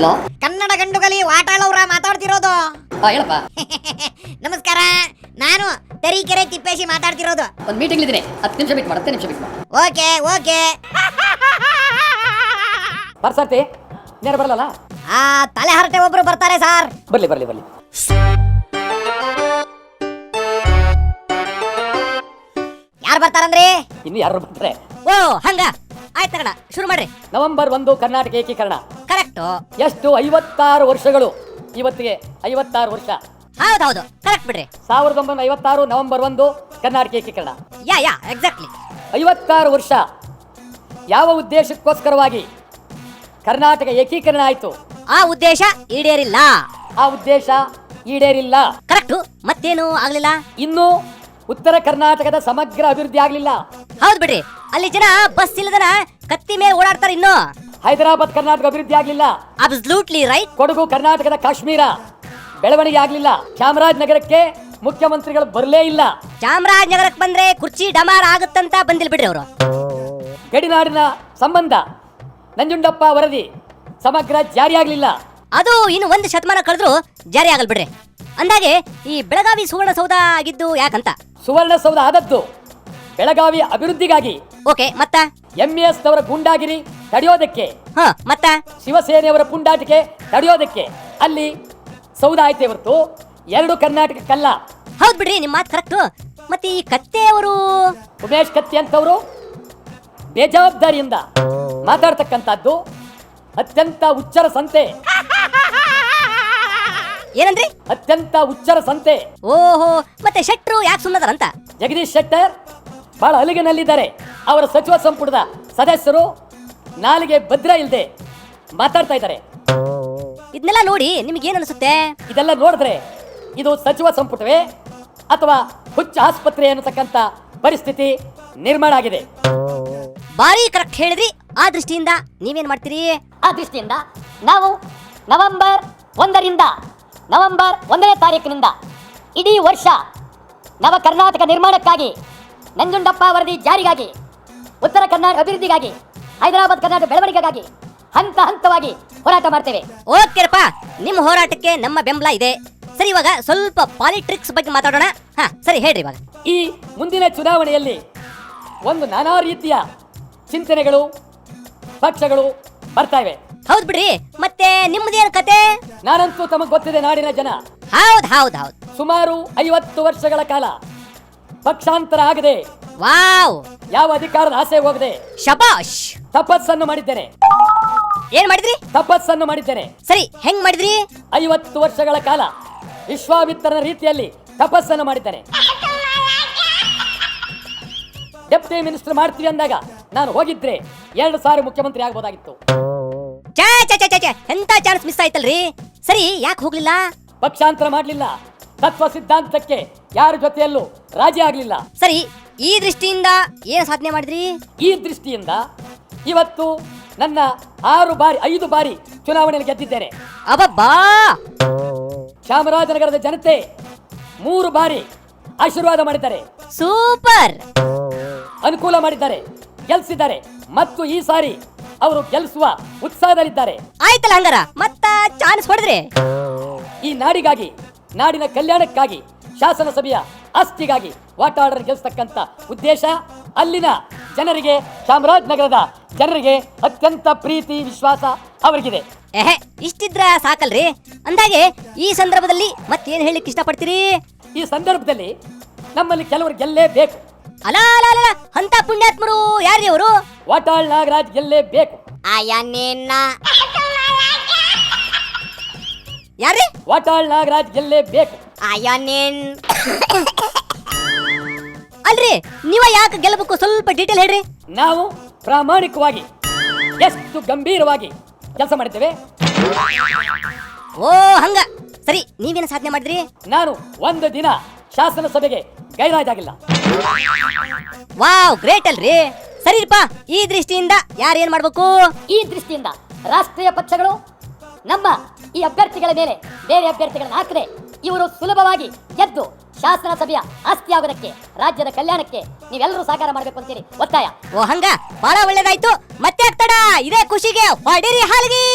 Hello, Kannada ಗಂಡುಗಲಿ ವಾಟಾಳವ್ರ ಮಾತಾಡ್ತಿರೋದು. ಹೇಳಪ್ಪ. ನಮಸ್ಕಾರ, ನಾನು ತರೀಕೆರೆ ತಿಪ್ಪೇಶಿ ಮಾತಾಡ್ತಿರೋದು. ಒಂದು ಮೀಟಿಂಗ್ ಇದ್ದೀನಿ, 10 ನಿಮಿಷ ಬಿಟ್ಟು ಮಾಡು, 10 ನಿಮಿಷ ಬಿಟ್ಟು ಮಾಡು. Okay okay. ಬರ್ಸರ್ತಿ ನೇರ ಬರಲ್ಲ. ತಲೆ ಹರಟೆ ಒಬ್ರು ಬರ್ತಾರೆ ಸರ್. ಬರ್ಲಿ ಬರ್ಲಿ ಬರ್ಲಿ. ಯಾರು ಬರ್ತಾರಂದ್ರಿ? ಇನ್ನು ಯಾರು ಬರ್ತಾರೆ? ಓ ಹಂಗ, ಆಯ್ತು ತಗಣ, ಶುರು ಮಾಡ್ರಿ. ನವೆಂಬರ್ 1 ಕರ್ನಾಟಕ ಏಕೀಕರಣ. ಕರೆಕ್ಟು. ಎಷ್ಟು? 56 ವರ್ಷಗಳು. ಇವತ್ತಿಗೆ 56 ವರ್ಷ. ಹೌದೌದು, ಕರೆಕ್ಟ್ ಬಿಡ್ರಿ. 1956 ನವೆಂಬರ್ 1 ಕರ್ನಾಟಕ ಏಕೀಕರಣ. ಯಾ ಎಕ್ಸಾಕ್ಟ್ಲಿ. 56 ವರ್ಷ. ಯಾವ ಉದ್ದೇಶಕ್ಕೋಸ್ಕರವಾಗಿ ಕರ್ನಾಟಕ ಏಕೀಕರಣ ಆಯ್ತು? ಆ ಉದ್ದೇಶ ಈಡೇರಿಲ್ಲ. ಆ ಉದ್ದೇಶ ಈಡೇರಿಲ್ಲ. ಕರೆಕ್ಟು. ಮತ್ತೇನು ಆಗ್ಲಿಲ್ಲ? ಇನ್ನು ಉತ್ತರ ಕರ್ನಾಟಕದ ಸಮಗ್ರ ಅಭಿವೃದ್ಧಿ ಆಗ್ಲಿಲ್ಲ. ಹೌದ್ ಬಿಡ್ರಿ, ಅಲ್ಲಿ ಜನ ಬಸ್ ಇಲ್ಲದನ ಕತ್ತಿ ಮೇಲೆ ಓಡಾಡ್ತಾರೆ. ಇನ್ನು ಹೈದರಾಬಾದ್ ಕರ್ನಾಟಕ ಅಭಿವೃದ್ಧಿ ಆಗ್ಲಿಲ್ಲ. Absolutely right. ಕೊಡಗು ಕರ್ನಾಟಕದ ಕಾಶ್ಮೀರ ಬೆಳವಣಿಗೆ ಆಗ್ಲಿಲ್ಲ. ಚಾಮರಾಜನಗರಕ್ಕೆ ಮುಖ್ಯಮಂತ್ರಿಗಳು ಬರಲೇ ಇಲ್ಲ. ಚಾಮರಾಜನಗರಕ್ಕೆ ಬಂದ್ರೆ ಕುರ್ಚಿ ಡಮಾರ್ ಆಗುತ್ತಂತ ಬಂದಿಲ್ಲ ಬಿಡ್ರಿ ಅವರು. ಗಡಿನಾಡಿನ ಸಂಬಂಧ ನಂಜುಂಡಪ್ಪ ವರದಿ ಸಮಗ್ರ ಜಾರಿಯಾಗಲಿಲ್ಲ. ಅದು ಇನ್ನು 1 ಶತಮಾನ ಕಳೆದ್ರು ಜಾರಿ ಆಗಲ್ ಬಿಡ್ರಿ. ಅಂದಾಗೆ ಈ ಬೆಳಗಾವಿ ಸುವರ್ಣಸೌಧ ಆಗಿದ್ದು ಯಾಕಂತ? ಸುವರ್ಣಸೌಧ ಆದದ್ದು ಬೆಳಗಾವಿ ಅಭಿವೃದ್ಧಿಗಾಗಿ. ಓಕೆ, ಮತ್ತ MAS ನವರ ಗೂಂಡಾಗಿರಿ ತಡೆಯೋದಕ್ಕೆ, ಮತ್ತ ಶಿವಸೇನೆಯವರ ಪುಂಡಾಟಿಕೆ ತಡೆಯೋದಕ್ಕೆ ಅಲ್ಲಿ ಸೌಧ ಆಯ್ತೆ ಹೊರತು 2 ಕರ್ನಾಟಕಕ್ಕಲ್ಲ. ಹೌದ್ ಬಿಡ್ರಿ, ನಿಮ್ಮ ಮಾತು ಕರೆಕ್ಟು. ಮತ್ತೆ ಈ ಕತ್ತೆಯವರು ಉಮೇಶ್ ಕತ್ತಿ ಅಂತವರು ಬೇಜವಾಬ್ದಾರಿಯಿಂದ ಮಾತಾಡ್ತಕ್ಕಂಥದ್ದು ಅತ್ಯಂತ ಹುಚ್ಚರ ಸಂತೆ. ಏನಂದ್ರಿ? ಅತ್ಯಂತ ಹುಚ್ಚರ ಸಂತೆ. ಓಹೋ, ಮತ್ತೆ ಶೆಟ್ರು ಯಾಕೆ ಸುಮ್ಮನದಾರಂತ? ಜಗದೀಶ್ ಶೆಟ್ಟರ್ ಬಹಳ ಅಲಿಗಿನಲ್ಲಿದ್ದಾರೆ. ಅವರ ಸಚಿವ ಸಂಪುಟದ ಸದಸ್ಯರು ನಾಲಿಗೆ ಭದ್ರ ಇಲ್ಲದೆ ಮಾತಾಡ್ತಾ ಇದ್ದಾರೆ. ಇದನ್ನೆಲ್ಲ ನೋಡಿ ನಿಮ್ಗೆ ಏನ್ ಅನಿಸುತ್ತೆ? ಇದೆಲ್ಲ ನೋಡಿದ್ರೆ ಇದು ಸಚಿವ ಸಂಪುಟವೇ ಅಥವಾ ಹುಚ್ಚ ಆಸ್ಪತ್ರೆ ಅನ್ನತಕ್ಕಂಥ ಪರಿಸ್ಥಿತಿ ನಿರ್ಮಾಣ ಆಗಿದೆ. ಬಾರಿ ಕರೆಕ್ಟ್ ಹೇಳಿದ್ರಿ. ಆ ದೃಷ್ಟಿಯಿಂದ ನೀವೇನ್ ಮಾಡ್ತೀರಿ? ಆ ದೃಷ್ಟಿಯಿಂದ ನಾವು ನವೆಂಬರ್ 1ನೇ ತಾರೀಕಿನಿಂದ ಇಡೀ ವರ್ಷ ನವ ಕರ್ನಾಟಕ ನಿರ್ಮಾಣಕ್ಕಾಗಿ, ನಂಜುಂಡಪ್ಪ ವರದಿ ಜಾರಿಗಾಗಿ, ಉತ್ತರ ಕರ್ನಾಟಕ ಅಭಿವೃದ್ಧಿಗಾಗಿ, ಹೈದರಾಬಾದ್ ಕರ್ನಾಟಕ ಬೆಳವಣಿಗೆಗಾಗಿ ಹಂತ ಹಂತವಾಗಿ ಹೋರಾಟ ಮಾಡ್ತೇವೆ. ಓಕೆರಪ್ಪ, ನಿಮ್ಮ ಹೋರಾಟಕ್ಕೆ ನಮ್ಮ ಬೆಂಬಲ ಇದೆ. ಸರಿ, ಇವಾಗ ಸ್ವಲ್ಪ ಪಾಲಿಟಿಕ್ಸ್ ಬಗ್ಗೆ ಮಾತಾಡೋಣ. ಸರಿ ಹೇಳ್ರಿ. ಇವಾಗ ಈ ಮುಂದಿನ ಚುನಾವಣೆಯಲ್ಲಿ ಒಂದು ನಾನಾ ರೀತಿಯ ಚಿಂತನೆಗಳು, ಪಕ್ಷಗಳು ಬರ್ತಾ ಇವೆ. ಹೌದ್ ಬಿಡ್ರಿ, ಮತ್ತೆ ನಿಮ್ದೇನ್ ಕತೆ? ನಾನಂತೂ ತಮಗೆ ಗೊತ್ತಿದೆ, ನಾಡಿನ ಜನ ಹೌದ್ ಸುಮಾರು 50 ವರ್ಷಗಳ ಕಾಲ ಪಕ್ಷಾಂತರ ಆಗದೆ, ವಾವ್, ಯಾವ ಅಧಿಕಾರದ ಆಸೆ ಹೋಗದೆ ಶಬಾಷ್, ತಪಸ್ಸನ್ನು ಮಾಡಿದ್ದೇನೆ. ಏನ್ ಮಾಡಿದ್ರಿ? ತಪಸ್ಸನ್ನು ಮಾಡಿದ್ದೇನೆ. ಸರಿ, ಹೆಂಗ್ ಮಾಡಿದ್ರಿ? 50 ವರ್ಷಗಳ ಕಾಲ ವಿಶ್ವಾಮಿತ್ರನ ರೀತಿಯಲ್ಲಿ ತಪಸ್ಸನ್ನು ಮಾಡಿದ್ದೇನೆ. ಡೆಪ್ಟಿ ಮಿನಿಸ್ಟರ್ ಮಾಡ್ತೀವಿ ಅಂದಾಗ ನಾನು ಹೋಗಿದ್ರೆ 2 ಸಾರಿ ಮುಖ್ಯಮಂತ್ರಿ ಆಗ್ಬೋದಾಗಿತ್ತು. ಎಂತ ಚಾನ್ಸ್ ಮಿಸ್ ಆಯ್ತಲ್ರಿ. ಸರಿ, ಯಾಕೆ ಹೋಗ್ಲಿಲ್ಲ? ಪಕ್ಷಾಂತರ ಮಾಡಲಿಲ್ಲ. ತತ್ವ ಸಿದ್ಧಾಂತಕ್ಕೆ ಯಾರ ಜೊತೆಯಲ್ಲೂ ರಾಜಿ ಆಗ್ಲಿಲ್ಲ. ಸರಿ, ಈ ದೃಷ್ಟಿಯಿಂದ ಏನ್ ಸಾಧನೆ ಮಾಡಿದ್ರಿ? ಈ ದೃಷ್ಟಿಯಿಂದ ಇವತ್ತು ನನ್ನ 5 ಬಾರಿ ಚುನಾವಣೆಯಲ್ಲಿ ಗೆದ್ದಿದ್ದೇನೆ. ಅಬ್ಬಬ್ಬಾ, ಚಾಮರಾಜನಗರದ ಜನತೆ 3 ಬಾರಿ ಆಶೀರ್ವಾದ ಮಾಡಿದ್ದಾರೆ, ಸೂಪರ್, ಅನುಕೂಲ ಮಾಡಿದ್ದಾರೆ, ಗೆಲ್ಸಿದ್ದಾರೆ. ಮತ್ತು ಈ ಸಾರಿ ಅವರು ಗೆಲ್ಲಿಸುವ ಉತ್ಸಾಹದಲ್ಲಿದ್ದಾರೆ. ಆಯ್ತಲ್ಲ, ಹಂಗಾರ ಮತ್ತ ಚಾನ್ಸ್ ಹೊಡೆದ್ರಿ. ಈ ನಾಡಿಗಾಗಿ, ನಾಡಿನ ಕಲ್ಯಾಣಕ್ಕಾಗಿ, ಶಾಸನಸಭೆಯ ಆಸ್ತಿಗಾಗಿ ವಾಟಾಳರ್ ಗೆಲ್ಲಿಸ್ತಕ್ಕಂಥ ಉದ್ದೇಶ ಅಲ್ಲಿನ ಜನರಿಗೆ, ಚಾಮರಾಜನಗರದ ಜನರಿಗೆ ಅತ್ಯಂತ ಪ್ರೀತಿ ವಿಶ್ವಾಸ ಅವರಿಗಿದೆ. ಇಷ್ಟಿದ್ರ ಸಾಕಲ್ರಿ. ಅಂದಾಗೆ ಈ ಸಂದರ್ಭದಲ್ಲಿ ಮತ್ತೇನ್ ಹೇಳಿಕ್ ಇಷ್ಟಪಡ್ತೀರಿ? ಈ ಸಂದರ್ಭದಲ್ಲಿ ನಮ್ಮಲ್ಲಿ ಕೆಲವರು ಗೆಲ್ಲೇಬೇಕು. ಅಲ ಅಂತ ಪುಣ್ಯಾತ್ಮರು ಯಾರ್ರಿ ಅವರು? ವಾಟಾಳ್ ನಾಗರಾಜ್ ಗೆಲ್ಲೇಬೇಕು. ಯಾರ್ರಿ? ವಾಟಾಳ್ ನಾಗರಾಜ್ ಗೆಲ್ಲೇಬೇಕು. ಅಲ್ರಿ, ನೀವ ಯಾಕೆ ಗೆಲ್ಲಬೇಕು? ಸ್ವಲ್ಪ ಡೀಟೇಲ್ ಹೇಳ್ರಿ. ನಾವು ಪ್ರಾಮಾಣಿಕವಾಗಿ, ಎಷ್ಟು ಗಂಭೀರವಾಗಿ ಕೆಲಸ ಮಾಡಿದ್ದೇವೆ. ಓ ಹಂಗ. ಸರಿ, ನೀವೇನು ಸಾಧನೆ ಮಾಡಿದ್ರಿ? ನಾನು 1 ದಿನ ಶಾಸನ ಸಭೆಗೆ ಗೈರಾಜಾಗಿಲ್ಲ. ವಾವ್, ಗ್ರೇಟ್ ಅಲ್ರಿ. ಸರಿಪ್ಪ, ಈ ದೃಷ್ಟಿಯಿಂದ ಯಾರೇನ್ ಮಾಡ್ಬೇಕು? ಈ ದೃಷ್ಟಿಯಿಂದ ರಾಷ್ಟ್ರೀಯ ಪಕ್ಷಗಳು ನಮ್ಮ ಈ ಅಭ್ಯರ್ಥಿಗಳ ಮೇಲೆ ಬೇರೆ ಅಭ್ಯರ್ಥಿಗಳನ್ನು ಹಾಕದೆ ಇವರು ಸುಲಭವಾಗಿ ಗೆದ್ದು ಶಾಸನ ಸಭೆಯ ಆಸ್ತಿ ಆಗೋದಕ್ಕೆ, ರಾಜ್ಯದ ಕಲ್ಯಾಣಕ್ಕೆ ನೀವೆಲ್ಲರೂ ಸಹಕಾರ ಮಾಡಬೇಕು ಅಂತೀರಿ ಒತ್ತಾಯ. ಓ ಹಂಗ, ಬಹಳ ಒಳ್ಳೇದಾಯ್ತು. ಮತ್ತೆ ಆಗ್ತಡ, ಇದೇ ಖುಷಿಗೆ ಹೊಡಿರಿ ಹಾಲ್ಗಿ.